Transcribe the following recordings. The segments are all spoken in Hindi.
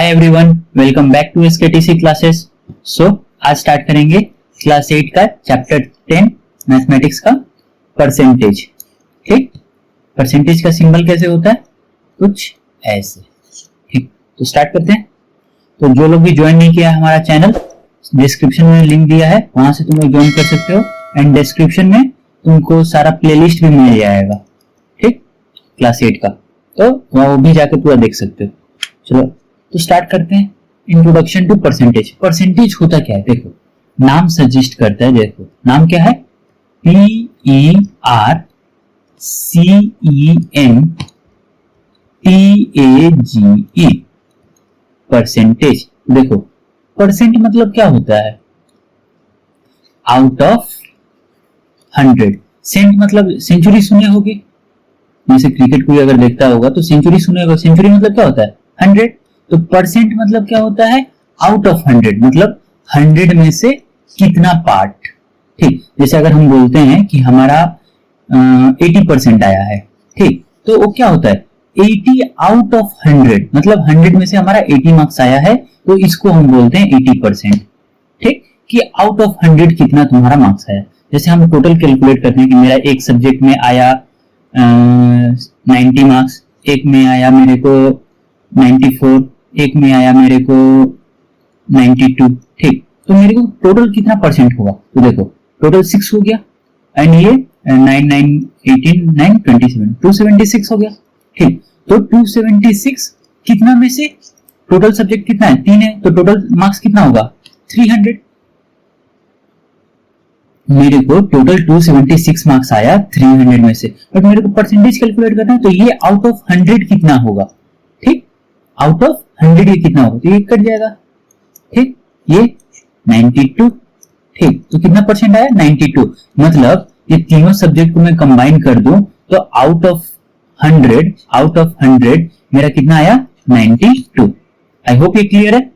Hi everyone, welcome back to SKTC classes. So आज स्टार्ट करेंगे क्लास 8 का चैप्टर 10 मैथमेटिक्स का परसेंटेज। ठीक, परसेंटेज का सिंबल कैसे होता है, कुछ ऐसे। ठीक, तो स्टार्ट करते हैं। तो जो लोग भी ज्वाइन नहीं किया है हमारा चैनल, डिस्क्रिप्शन में लिंक दिया है, वहां से तुम लोग ज्वाइन कर सकते हो। एंड डिस्क्रिप्शन में तुमको सारा प्लेलिस्ट भी मिल जाएगा, ठीक, क्लास 8 का, तो वो भी जाकर पूरा देख सकते हो। चलो तो स्टार्ट करते हैं। Introduction to percentage. परसेंटेज होता क्या है, देखो नाम सजेस्ट करता है। देखो नाम क्या है, PERCENTAGE, परसेंटेज। देखो परसेंट मतलब क्या होता है, आउट ऑफ 100। सेंट मतलब सेंचुरी सुने होगे, जैसे क्रिकेट कोई अगर देखता होगा तो सेंचुरी सुने होगा। सेंचुरी मतलब क्या होता है, 100। तो परसेंट मतलब क्या होता है, आउट ऑफ 100, मतलब 100 में से कितना पार्ट। ठीक, जैसे अगर हम बोलते हैं कि हमारा 80% आया है, ठीक, तो वो क्या होता है, 80 आउट ऑफ 100, मतलब 100 में से हमारा 80 मार्क्स आया है, तो इसको हम बोलते हैं 80%। ठीक, कि आउट ऑफ 100 कितना तुम्हारा मार्क्स आया। जैसे हम टोटल कैलकुलेट करते हैं कि मेरा एक सब्जेक्ट में आया 90 मार्क्स, एक में आया मेरे को 94, एक में आया मेरे को 92। ठीक, तो मेरे को टोटल कितना परसेंट होगा, तो देखो टोटल 6 हो गया, एंड ये 9 9 18 9 27 276 हो गया। ठीक, तो 276 कितना में से, टोटल सब्जेक्ट कितना है, 3 है, तो टोटल मार्क्स कितना होगा 300। मेरे को टोटल 276 मार्क्स आया 300 में से, बट मेरे को परसेंटेज कैलकुलेट करना है, तो ये आउट ऑफ 100 कितना होगा। ठीक, आउट ऑफ 100 ये कितना होगा, तो ये कट जाएगा। ठीक, ये 92। ठीक, तो कितना परसेंट आया 92, मतलब ये तीनों सब्जेक्ट को मैं कंबाइन कर दूं तो आउट ऑफ 100 मेरा कितना आया 92। आई होप ये क्लियर है।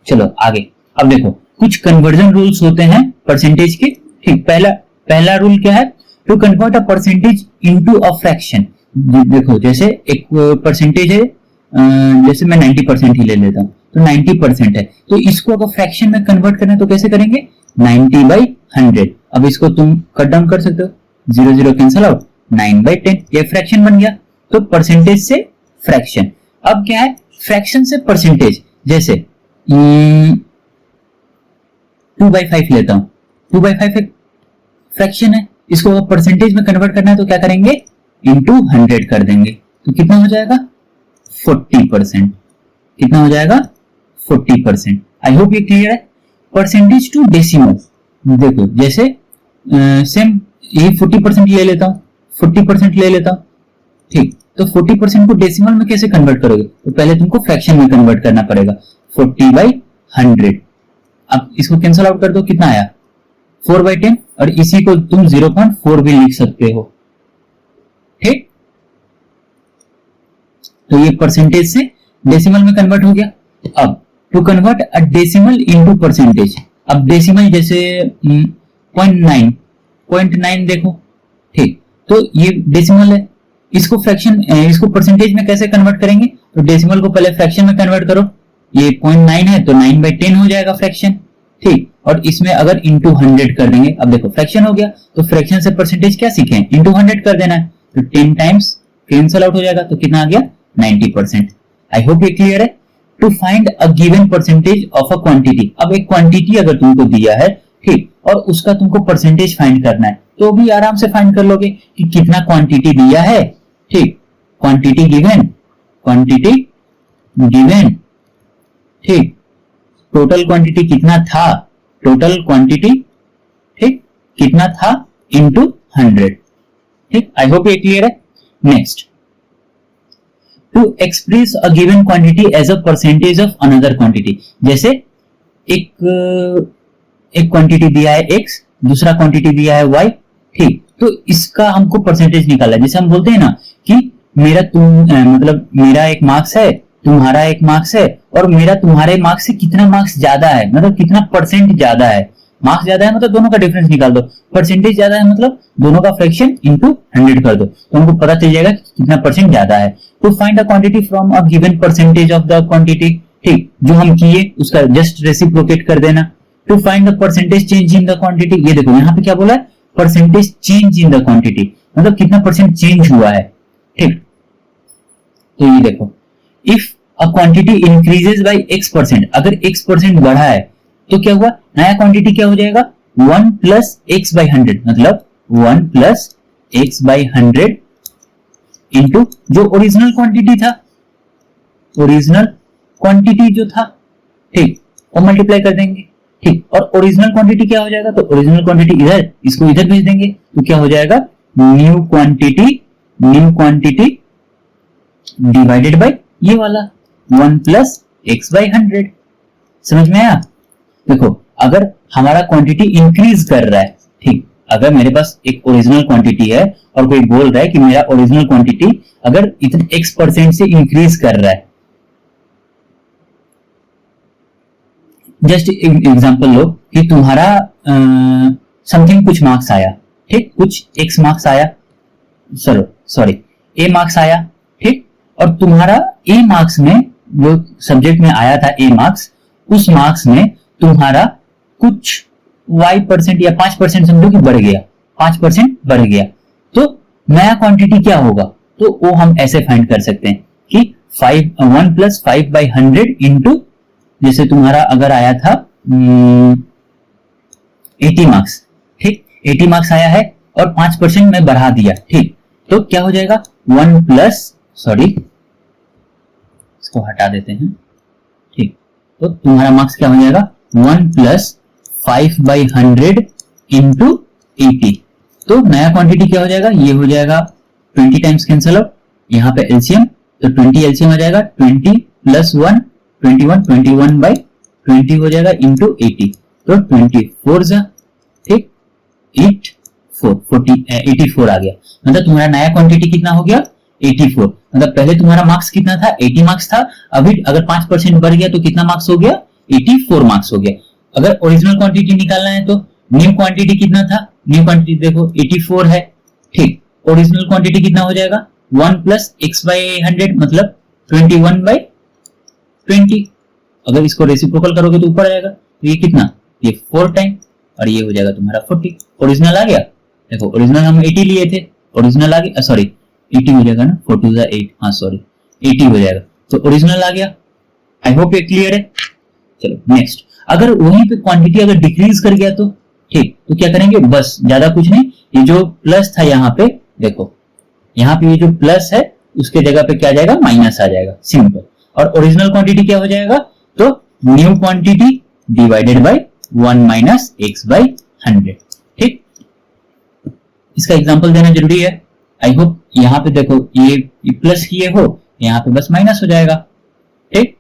चलो आगे। अब देखो कुछ कन्वर्जन रूल्स होते हैं परसेंटेज के। ठीक, पहला रूल क्या है, to convert a percentage into a fraction. देखो जैसे एक परसेंटेज है, जैसे मैं 90% ही ले लेता हूं, तो 90% है, तो इसको अगर फ्रैक्शन में कन्वर्ट करना है तो कैसे करेंगे, 90/100। अब इसको तुम कट डाउन कर सकते हो, 0 0 कैंसल आउट, 9/10, ये फ्रैक्शन बन गया। तो परसेंटेज से फ्रैक्शन। अब क्या है, फ्रैक्शन से परसेंटेज, जैसे 2/5 लेता हूं, 2/5 एक फ्रैक्शन है, इसको अगर परसेंटेज में कन्वर्ट करना है तो क्या करेंगे, इंटू 100 कर देंगे, तो कितना हो जाएगा 40%। कितना हो जाएगा 40%। आई होप ये क्लियर है। परसेंटेज टू डेसिमल, देखो जैसे सेम ये 40% ले लेता हूं, 40% ले लेता हूं। ठीक, तो 40% को डेसिमल में कैसे कन्वर्ट करोगे, तो पहले तुमको फ्रैक्शन में कन्वर्ट करना पड़ेगा, 40/100। अब इसको कैंसल आउट कर दो, कितना आया 4/10, और इसी को तुम 0.4 भी लिख सकते हो। ठीक, तो ये परसेंटेज से डेसिमल में कन्वर्ट हो गया। अब to convert a decimal into percentage, अब डेसिमल जैसे 0.9 देखो। ठीक, तो ये डेसिमल है, इसको फ्रैक्शन, इसको परसेंटेज में कैसे कन्वर्ट करेंगे, तो डेसिमल को पहले फ्रैक्शन में कन्वर्ट करो। ये 0.9 है तो 9/10 हो जाएगा फ्रैक्शन। ठीक, और इसमें अगर इंटू 100 कर देंगे, अब देखो फ्रैक्शन हो गया, तो फ्रैक्शन से परसेंटेज क्या सीखे, इंटू 100 कर देना है, तो 10 टाइम्स कैंसल आउट हो जाएगा, तो कितना आ गया 90%। आई होप ये क्लियर है। To find a given percentage of a quantity, अब एक क्वांटिटी अगर तुमको दिया है, ठीक, और उसका तुमको परसेंटेज फाइंड करना है, तो भी आराम से फाइंड कर लोगे कि कितना क्वांटिटी दिया है। ठीक, क्वांटिटी गिवन, ठीक, टोटल क्वांटिटी कितना था, टोटल क्वांटिटी, ठीक, कितना था इनटू 100। ठीक, आई होप ये क्लियर है। Next, to express a given quantity as a percentage of another quantity. जैसे एक क्वांटिटी दिया है x, दूसरा क्वांटिटी दिया है y। ठीक, तो इसका हमको परसेंटेज निकालना है। जैसे हम बोलते हैं ना कि मतलब मेरा एक मार्क्स है, तुम्हारा एक मार्क्स है, और मेरा तुम्हारे मार्क्स से कितना मार्क्स ज्यादा है, मतलब कितना परसेंट ज्यादा है। मार्क्स ज्यादा है मतलब दोनों का डिफरेंस निकाल दो, परसेंटेज ज्यादा है मतलब दोनों का फ्रैक्शन इंटू 100 कर दो, तो हमको पता चल जाएगा कितना परसेंट ज्यादा है। To find a quantity from a given percentage of the quantity. ठीक, जो हम किए उसका जस्ट रेसिप्रोकेट कर देना। To find the percentage change in the quantity, ये देखो यहाँ पे क्या बोला है, percentage change in the quantity, मतलब कितना परसेंट चेंज हुआ है। ठीक, तो ये देखो, if a quantity increases by x%, अगर x% बढ़ा है तो क्या हुआ, नया क्वांटिटी क्या हो जाएगा, 1 प्लस एक्स बाई 100, मतलब 1 प्लस एक्स बाई 100 इंटू जो ओरिजिनल क्वांटिटी था, ओरिजिनल क्वांटिटी जो था, ठीक, वो मल्टीप्लाई कर देंगे। ठीक, और ओरिजिनल क्वांटिटी क्या हो जाएगा, तो ओरिजिनल क्वांटिटी इधर, इसको इधर भेज देंगे, तो क्या हो जाएगा, न्यू क्वांटिटी डिवाइडेड बाय ये वाला 1 प्लस एक्स बाई 100। समझ में आया? देखो, अगर हमारा क्वांटिटी इंक्रीज कर रहा है, ठीक, अगर मेरे पास एक ओरिजिनल क्वांटिटी है और कोई बोल रहा है कि मेरा ओरिजिनल क्वांटिटी अगर इतने x% से इंक्रीज कर रहा है, जस्ट एग्जांपल लो कि तुम्हारा समथिंग कुछ मार्क्स आया, ठीक, कुछ x मार्क्स आया, सॉरी a मार्क्स आया, ठीक, और तुम्हारा a मार्क्स में जो सब्जेक्ट में आया था a मार्क्स, उस मार्क्स में तुम्हारा कुछ y% या 5% समझो कि बढ़ गया, 5% बढ़ गया, तो नया क्वांटिटी क्या होगा, तो वो हम ऐसे फाइंड कर सकते हैं कि 1 प्लस 5 बाई 100 इंटू, जैसे तुम्हारा अगर आया था 80 मार्क्स, ठीक, 80 मार्क्स आया है और 5% में बढ़ा दिया, ठीक, तो क्या हो जाएगा, 1 प्लस, सॉरी इसको हटा देते हैं, ठीक, तो तुम्हारा मार्क्स क्या हो जाएगा, 1 प्लस 5 बाई 100 इंटू 80, तो नया क्वांटिटी क्या हो जाएगा, ये हो जाएगा 20 टाइम्स कैंसिल आउट, यहाँ पे एलसीएम, तो 20 एलसीएम आ जाएगा, 20 प्लस 1 21 बाई 20 हो जाएगा इंटू 80, तो 24 जा, ठीक, 84 आ गया, मतलब तुम्हारा नया क्वांटिटी कितना हो गया, 84, मतलब पहले तुम्हारा मार्क्स कितना था, 80 मार्क्स था, अभी अगर 5% बढ़ गया तो कितना मार्क्स हो गया, 84 मार्क्स हो गया। अगर ओरिजिनल क्वांटिटी निकालना है तो न्यू क्वांटिटी कितना था, न्यू क्वांटिटी देखो 84 है, ठीक, ओरिजिनल क्वांटिटी कितना हो जाएगा, 1 प्लस एक्स बाई 100 मतलब 21 बाई 20, अगर इसको रेसिप्रोकल करोगे तो ऊपर आएगा, तो ये कितना, ये 4 टाइम, और ये हो जाएगा तुम्हारा 40, ओरिजिनल आ गया। देखो ओरिजिनल हम 80 लिए थे, ओरिजिनल आ गया, सॉरी 80 हो जाएगा ना, 4 2 8, हाँ सॉरी 80 हो जाएगा, तो ओरिजिनल आ गया। आई होप ये क्लियर है। चलो नेक्स्ट, अगर वहीं पे क्वांटिटी अगर डिक्रीज कर गया तो, ठीक, तो क्या करेंगे, बस ज्यादा कुछ नहीं, ये जो प्लस था यहाँ पे देखो, यहाँ पे ये जो प्लस है उसके जगह पे क्या आ जाएगा, माइनस आ जाएगा, सिंपल, और ओरिजिनल क्वांटिटी क्या हो जाएगा, तो new quantity divided by 1 minus x by 100, ठीक, इसका एग्जांपल देना जरूरी है। आई होप यहाँ पे देखो ये प्लस किए हो, यहाँ पे बस माइनस हो जाएगा, ठीक,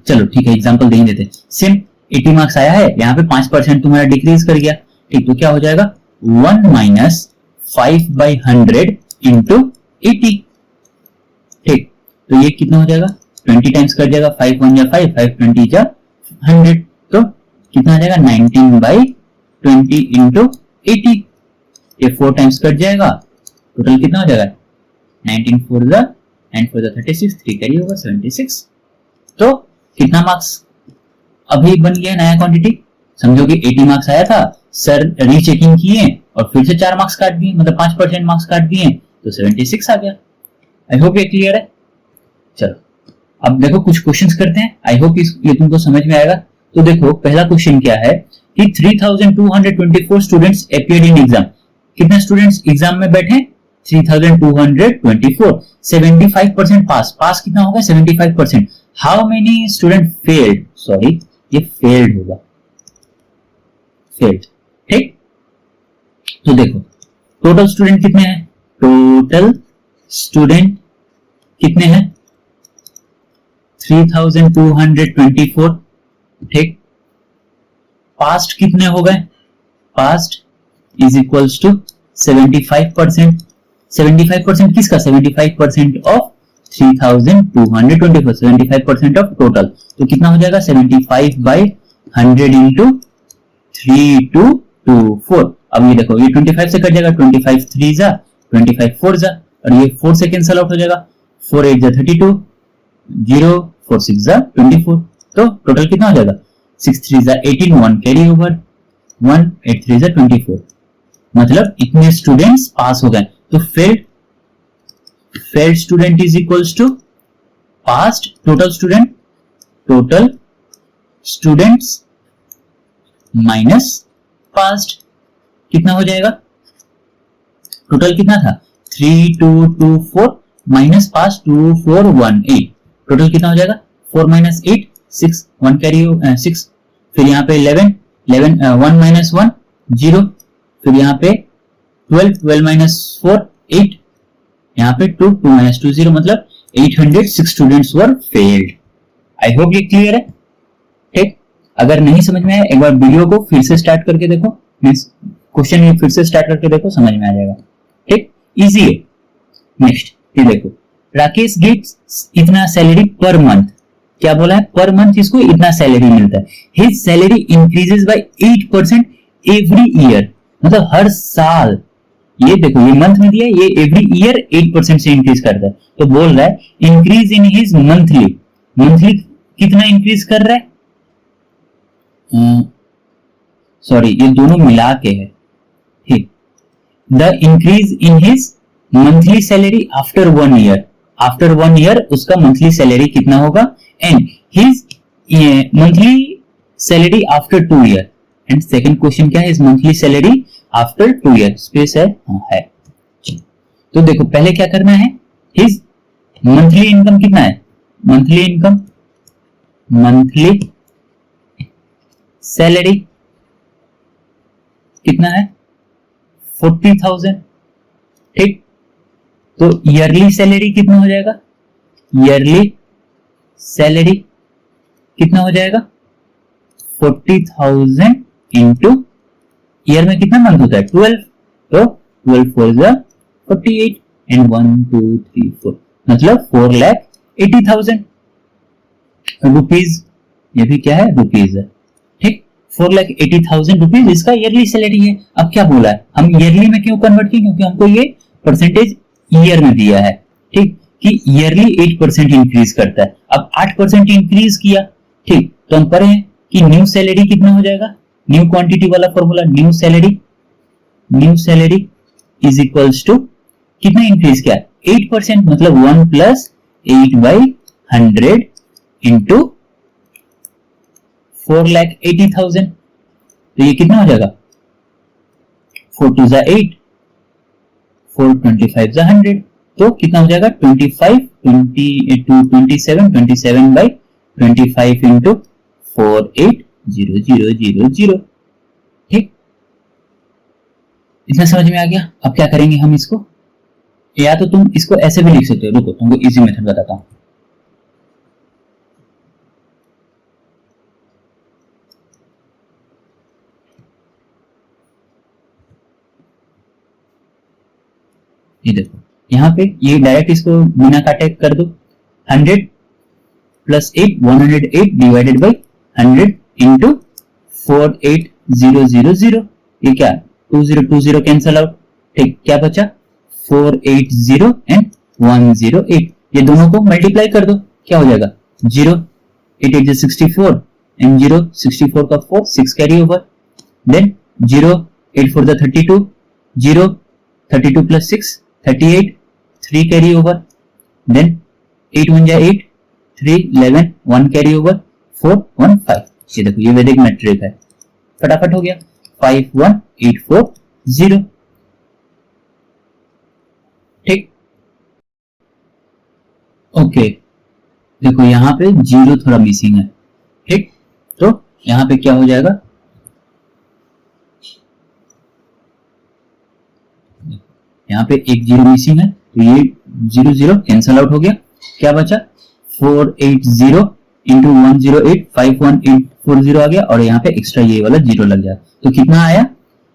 चलो ठीक है, एग्जांपल दे ही देते। सेम 80 मार्क्स आया है, यहाँ पे 5% तुम्हारा डिक्रीज कर गया, ठीक, तो क्या हो जाएगा, 1 माइनस 5 बाई 100 इंटू 80, ठीक, तो ये कितना हो जाएगा, 20 टाइम्स कर जाएगा, 5 1 या 5 5 20 जा 100, तो कितना आ जाएगा, 19 बाई 20 इंटू 80, ये 4 टाइम्स कट जाएगा, टोटल कितना हो जाएगा, 19 4 जा 9 4 जा 36, 3 कैरी होगा 76, तो कितना मार्क्स अभी बन गया नया क्वांटिटी, समझो कि 80 मार्क्स आया था, सर रीचेकिंग किए और फिर से 4 मार्क्स काट दिए, मतलब 5% मार्क्स काट दिए, तो 76 आ गया। आई होप ये क्लियर है। चलो अब देखो कुछ क्वेश्चंस करते हैं, आई होप ये तुमको समझ में आएगा। तो देखो पहला क्वेश्चन क्या है कि 3224 स्टूडेंट्स अपीयर्ड इन एग्जाम, कितने स्टूडेंट्स एग्जाम में बैठे, 3224, 75% पास कितना होगा, 75%। How many student failed, sorry ये फेल्ड होगा, फेल्ड, ठीक, तो देखो टोटल स्टूडेंट कितने हैं, टोटल स्टूडेंट कितने हैं, 3224, ठीक, पास्ट कितने हो गए, पास्ट इज इक्वल्स टू 75%, 75% किसका, 75% ऑफ 3224, 75% ऑफ टोटल, तो कितना हो जाएगा, 75 बाई 100 इंटू 3224। अब ये देखो ये 25 से कट जाएगा, 25 3 जा 25 4 जा, और ये 4 से कैंसिल आउट हो जाएगा, 4 8 जा 32, 0 4 6 जा 24, तो टोटल कितना हो जाएगा 6 3 जा 18, 1 कैरी ओवर 1 8 3 जा 24, मतलब इतने स्टूडेंट्स पास हो गए। तो failed student is equals to passed total students minus passed, कितना हो जाएगा, टोटल कितना था 3 2 2 4 माइनस पास्ट 2 4 1 8, टोटल कितना हो जाएगा 4 माइनस 8 6 1 कैरी 6, फिर यहाँ पे 11 1 माइनस 1 0, फिर यहाँ पे 12 माइनस 4 8, यहाँ पे 2 माइनस 2 0, मतलब 806 students were failed. I hope ये क्लियर है। ठीक, अगर नहीं समझ में आया एक बार वीडियो को फिर से स्टार्ट करके देखो, मींस क्वेश्चन ये फिर से स्टार्ट करके देखो, समझ में आ जाएगा। ठीक, इजी है। नेक्स्ट ये देखो, राकेश गेट्स इतना सैलरी पर मंथ, क्या बोला है, पर मंथ इसको इतना सैलरी मिलता है। His salary increases by 8% every year, मतलब हर साल, ये देखो ये मंथ में दिया है, ये एवरी ईयर 8% से इंक्रीज करता है। तो बोल रहा है इंक्रीज इन हिज मंथली कितना इंक्रीज कर रहा है, सॉरी ये दोनों मिला के है। ठीक, the increase in his monthly salary after 1 year, after 1 year उसका मंथली सैलरी कितना होगा, and his monthly salary after 2 year, and second question क्या है, is monthly salary after 2 year, space है, हाँ है। तो देखो पहले क्या करना है, हिज मंथली इनकम कितना है, मंथली सैलरी कितना है 40,000। ठीक, तो ईयरली सैलरी कितना हो जाएगा, ईयरली सैलरी कितना हो जाएगा 40,000 इंटू ईयर में कितना मंथ होता है 12, तो 12 4 जा 48 एंड 1 2 3 4, मतलब 4,80,000 रुपीज, ये भी क्या है रुपीज है। ठीक, 4,80,000 रुपीज इसका ईयरली सैलरी है। अब क्या बोला है, हम ईयरली में क्यों कन्वर्ट किए, क्योंकि हमको ये परसेंटेज ईयर में दिया है। ठीक, कि ईयरली 8% इंक्रीज करता है, अब 8% इंक्रीज किया। ठीक, तो हम पढ़े हैं कि न्यू सैलरी कितना हो जाएगा, न्यू क्वांटिटी वाला formula, new salary is equals to कितना इंक्रीज किया 8%, मतलब 1 प्लस 8/100 इंटू 4,80,000, तो ये कितना हो जाएगा 4 2 जा 8 4 25 जा 100, तो कितना हो जाएगा 25 27/25 इंटू 480,000। ठीक, इतना समझ में आ गया। अब क्या करेंगे हम इसको, या तो तुम इसको ऐसे भी लिख सकते हो, रुको तुमको इजी मेथड बताता हूं। ये देखो यहाँ पे ये डायरेक्ट इसको बिना काटे कर दो, 100 प्लस 8 108 डिवाइडेड बाई 100 इंटू 48000, ये क्या 2020 कैंसल आउट। ठीक, क्या बचा 480 एंड 108, ये दोनों को मल्टीप्लाई कर दो, क्या हो जाएगा 0 8 8 64 एंड 0 64 का 4 6 carry over, then 0 8 4 32 0 32 plus 6 38 3 carry over, then 8 1 8 3 11 1 carry over 4 1 5, ये देखो ये वैदिक मैट्रिक है, फटाफट हो गया 51840। ठीक, ओके, देखो यहाँ पे 0 थोड़ा मिसिंग है। ठीक, तो यहाँ पे क्या हो जाएगा, यहाँ पे एक 0 मिसिंग है, तो ये 0 0 कैंसल आउट हो गया, क्या बचा 480 इंटू 108 51840 आ गया, और यहाँ पे एक्स्ट्रा ये वाला 0 लग जाए, तो कितना आया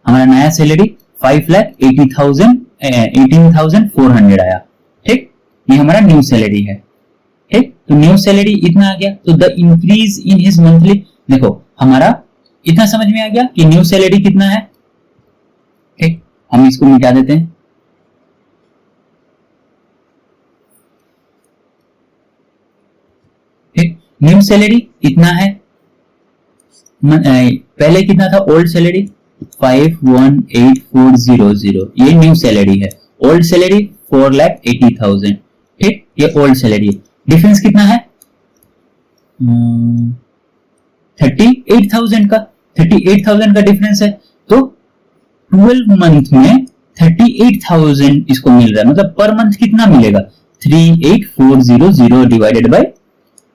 हमारा नया सैलरी 5,80,400 आया। ठीक, ये हमारा न्यू सैलरी है। ठीक, तो न्यू सैलरी इतना आ गया, तो the increase in his monthly, देखो हमारा इतना समझ में आ गया कि न्यू सैलरी कितना है। ठीक, हम इसको मिटा देते हैं। ठीक, न्यू सैलरी इतना है, पहले कितना था ओल्ड सैलरी 518400, ये न्यू सैलरी है। ओल्ड सैलरी 4,80,000, ठीक, ये ओल्ड सैलरी है। डिफरेंस कितना है 38,000 का, 38,000 का डिफरेंस है। तो 12 मंथ में 38,000 इसको मिल रहा है, मतलब पर मंथ कितना मिलेगा 38,400 डिवाइडेड बाय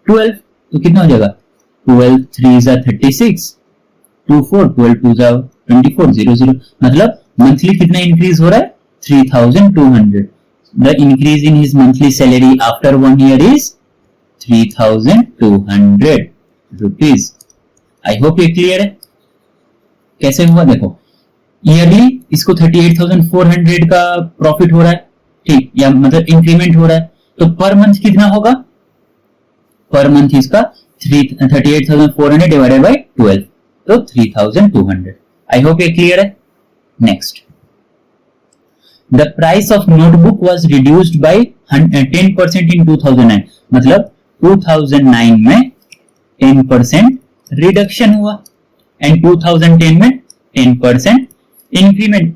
12, तो कितना हो जाएगा 12 3 जा 36, 2 4 12 2 जा 24 0 0, मतलब मंथली कितना इंक्रीज हो रहा है 3,200। The increase in his monthly salary after 1 year is 3,200 rupees. I hope ये क्लियर है। कैसे हुआ देखो, ईयरली इसको 38,400 का प्रॉफिट हो रहा है, ठीक, या मतलब इंक्रीमेंट हो रहा है, तो पर मंथ कितना होगा, पर मंथ इसका 38,400 डिवाइडेड बाय 12, तो 3,200। आई होप ये क्लियर है। Next, the price of notebook was reduced by 10% इन 2009, मतलब 2009 में 10% रिडक्शन हुआ एंड 2010 में 10% इंक्रीमेंट,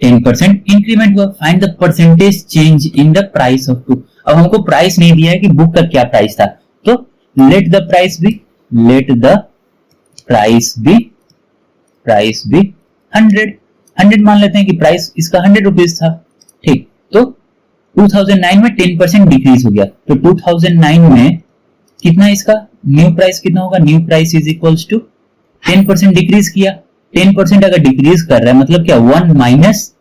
10% इंक्रीमेंट हुआ। Find the percentage change in the price of book. अब हमको प्राइस नहीं दिया है कि बुक का क्या प्राइस था, तो लेट द प्राइस बी 100 मान लेते हैं कि प्राइस इसका 100 रुपीज था, ठीक। तो 2009 में 10% डिक्रीज हो गया, तो 2009 में कितना इसका न्यू प्राइस कितना होगा, new price is equals to 10% decrease किया। 10% अगर डिक्रीज कर रहा है मतलब क्या 1 minus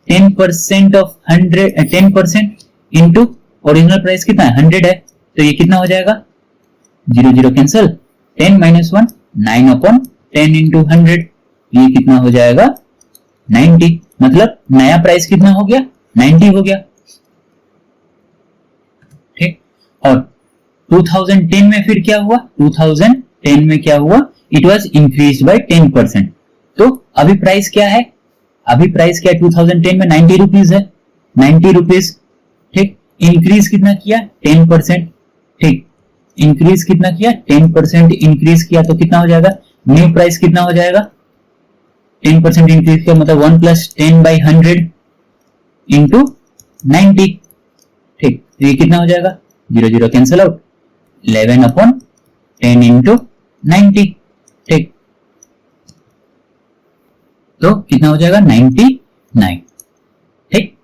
10% of 100, 10% into original price कितना है 100 है, तो ये कितना हो जाएगा 0 0 कैंसिल, 10 माइनस 1 9 अपॉन 10 इंटू 100, ये कितना हो जाएगा 90, मतलब नया प्राइस कितना हो गया 90 हो गया, ठीक। और 2010 में फिर क्या हुआ, 2010 में क्या हुआ, इट वाज इंक्रीज्ड बाय 10%। तो अभी प्राइस क्या है, अभी प्राइस क्या है 2010 में 90 रुपीज है, 90 रुपीज, ठीक। इंक्रीज कितना किया 10%, ठीक, इंक्रीज कितना किया 10% इंक्रीज किया, तो कितना हो जाएगा न्यू प्राइस कितना हो जाएगा 10% इंक्रीज किया मतलब 1 प्लस 10 बाई 100 इंटू 90, ठीक, ये कितना हो जाएगा 0 0 कैंसिल आउट, 11 अपॉन 10 इंटू 90, ठीक, तो कितना हो जाएगा 99, ठीक।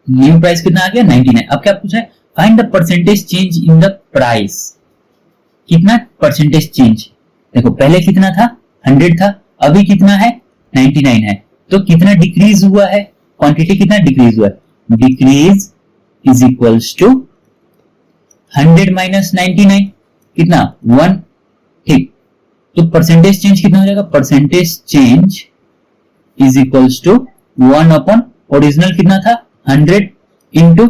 न्यू प्राइस कितना आ गया 99। अब क्या पूछा है, find the percentage change in the price, कितना परसेंटेज चेंज, देखो पहले कितना था 100 था, अभी कितना है 99 है, तो कितना डिक्रीज हुआ है, क्वांटिटी कितना डिक्रीज हुआ है, decrease is equals to 100 minus 99 कितना 1, ठीक। तो परसेंटेज चेंज कितना हो जाएगा, percentage change is equals to 1 upon original कितना था 100 इंटू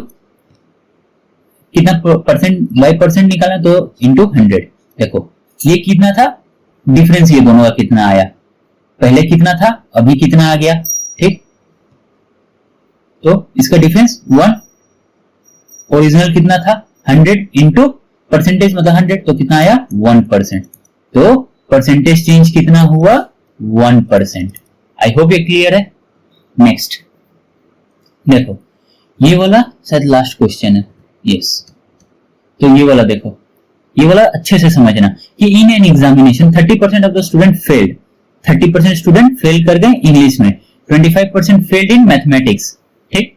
कितना परसेंट बाई परसेंट निकालना, तो इंटू 100। देखो ये कितना था डिफरेंस, ये दोनों का कितना आया, पहले कितना था अभी कितना आ गया, ठीक। तो इसका डिफरेंस 1, ओरिजिनल कितना था 100 इंटू परसेंटेज मतलब 100, तो कितना आया 1%, तो परसेंटेज चेंज कितना हुआ 1%। आई होप ये क्लियर है। नेक्स्ट देखो, ये वाला शायद लास्ट क्वेश्चन है, यस। तो ये वाला देखो, ये वाला अच्छे से समझना कि in an examination 30% of the student failed, 30% student fail कर गए इंग्लिश में, 25% फेल्ड इन मैथमेटिक्स, ठीक,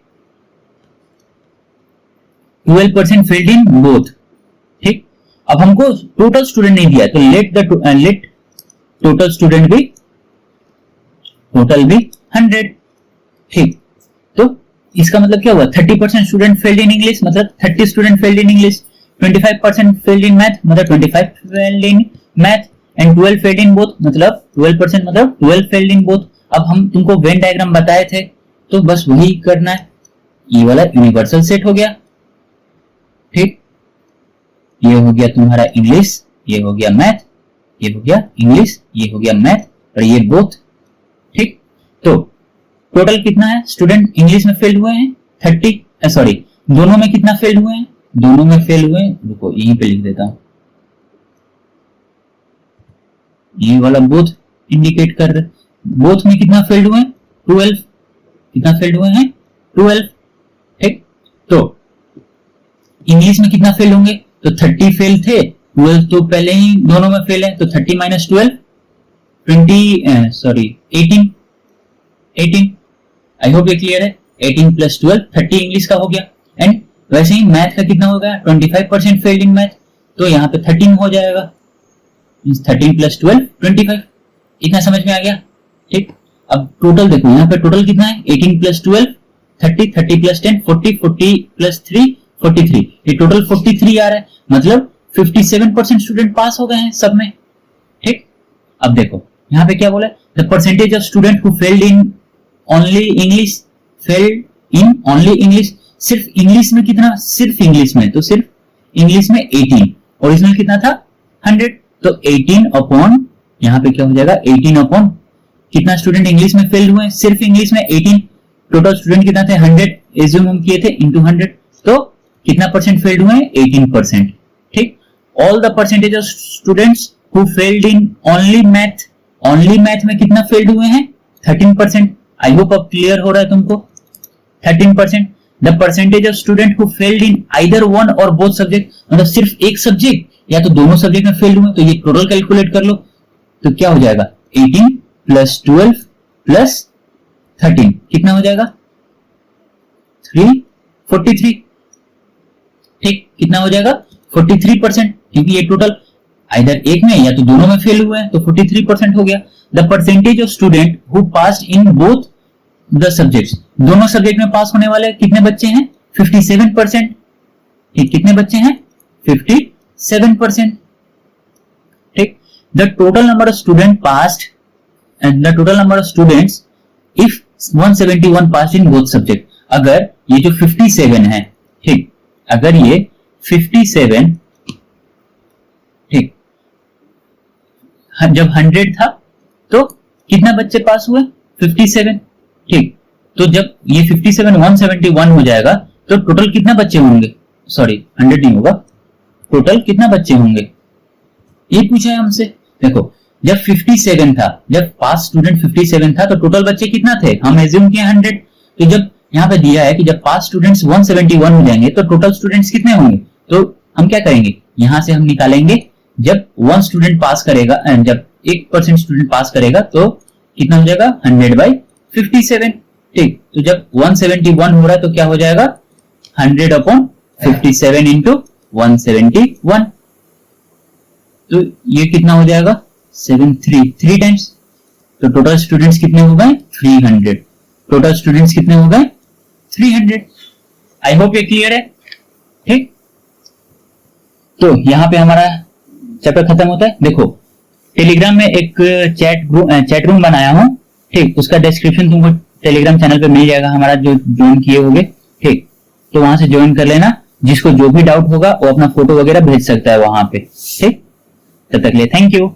12% फेल्ड इन बोथ, ठीक। अब हमको टोटल स्टूडेंट नहीं दिया, तो लेट टोटल स्टूडेंट भी टोटल भी 100, ठीक। तो इसका मतलब क्या हुआ 30% स्टूडेंट फेल्ड इन इंग्लिश मतलब 30 student failed in English, 25% failed in math मतलब 25 failed in math, and 12 failed in both मतलब 12% मतलब 12 फेल्ड इन बोथ। अब हम तुमको वेन डायग्राम बताए थे, तो बस वही करना है, ये वाला यूनिवर्सल सेट हो गया, ठीक। ये हो गया तुम्हारा इंग्लिश, ये हो गया मैथ, ये हो गया इंग्लिश, ये हो गया मैथ, और ये बोथ, ठीक। तो टोटल कितना है स्टूडेंट इंग्लिश में फेल हुए हैं 30, सॉरी दोनों में कितना फेल हुए हैं दोनों में फेल हुए, रुको यहीं पे लिख देता हूं, ये वाला बोथ इंडिकेट कर रहे, बोथ में कितना फेल्ड हुए, 12, कितना फेल्ड हुए हैं, 12। ठीक, तो इंग्लिश में कितना फेल होंगे, तो 30 फेल थे, 12 तो पहले ही दोनों में फेल है, तो 30 माइनस 12 18। आई होप ये क्लियर है। 18 प्लस 12 30 इंग्लिश का हो गया। एंड वैसे ही मैथ का कितना हो गया, 25% फेल्ड इन मैथ, तो यहाँ पे 13 हो जाएगा, 13 प्लस 12 25। इतना समझ में आ गया। ठीक, अब टोटल देखो, यहाँ पे टोटल कितना है, 18 प्लस 12 30, 30 प्लस 10 40, 40 प्लस 3 43, ये टोटल 43 आ रहा है, मतलब 57% स्टूडेंट पास हो गए हैं सब में। ठीक, अब देखो यहाँ पे क्या बोला है, the percentage of student who failed in only English, failed in only English, सिर्फ इंग्लिश में कितना, सिर्फ इंग्लिश में, तो सिर्फ इंग्लिश में 18, ओरिजिनल कितना था 100, तो 18 अपॉन, यहाँ पे क्या हो जाएगा, 18 अपॉन कितना स्टूडेंट इंग्लिश में फेल्ड हुए, सिर्फ इंग्लिश में 18, टोटल स्टूडेंट कितना थे 100, एज्यूम हम किए थे, इंटू 100, तो कितना परसेंट फेल्ड हुए, 18%। ठीक, all the percentage of students who failed in only math, only math में कितना फेल्ड हुए हैं, 13%। आई होप अब क्लियर हो रहा है तुमको, 13%। The percentage of student who failed in either one और बोथ सब्जेक्ट, मतलब सिर्फ एक सब्जेक्ट या तो दोनों सब्जेक्ट में फेल्ड हुए, तो ये टोटल कैलकुलेट कर लो, तो क्या हो जाएगा, 18 प्लस 12 प्लस 13 कितना हो जाएगा, 343। ठीक, कितना हो जाएगा, 43%, क्योंकि ये टोटल आइदर एक में या तो दोनों में फेल हुए हैं, तो 43% हो गया। The percentage of student who passed in both the subjects, दोनों सब्जेक्ट में पास होने वाले कितने बच्चे हैं, 57%। ठीक, कितने बच्चे हैं, 57%। ठीक, the total number of student passed and the total number of students if 171 passed in both subject, अगर ये जो 57 है, ठीक, अगर ये 57, ठीक, जब 100 था तो कितना बच्चे पास हुए, 57। ठीक, तो जब ये 57 171 हो जाएगा तो टोटल कितना बच्चे होंगे, सॉरी 100 नहीं होगा, टोटल कितना बच्चे होंगे, ये पूछा है हमसे। देखो जब 57 था, जब पास स्टूडेंट 57 था, तो टोटल बच्चे कितना थे, हम एज्यूम किए 100, तो जब यहाँ पे दिया है कि जब पास स्टूडेंट्स 171 हो जाएंगे तो टोटल स्टूडेंट्स कितने होंगे, तो हम क्या करेंगे, यहां से हम निकालेंगे, जब 1 स्टूडेंट पास करेगा, जब 1% स्टूडेंट पास करेगा तो कितना हो जाएगा, 100/57। ठीक, तो जब 171 हो रहा है तो क्या हो जाएगा, 100/57 इंटू 171, तो ये कितना हो जाएगा, 3 टाइम्स, तो टोटल स्टूडेंट्स कितने हो गए, 300, टोटल स्टूडेंट्स कितने हो गए, 300। आई होप ये क्लियर है। ठीक, तो यहां पे हमारा चैप्टर खत्म होता है। देखो टेलीग्राम में एक चैट रूम बनाया हूं, ठीक, उसका डिस्क्रिप्शन तुमको टेलीग्राम चैनल पे मिल जाएगा हमारा, जो ज्वाइन किए होगे। ठीक, तो वहां से ज्वाइन कर लेना, जिसको जो भी डाउट होगा वो अपना फोटो वगैरह भेज सकता है वहां पे। ठीक, तब तक के लिए थैंक यू।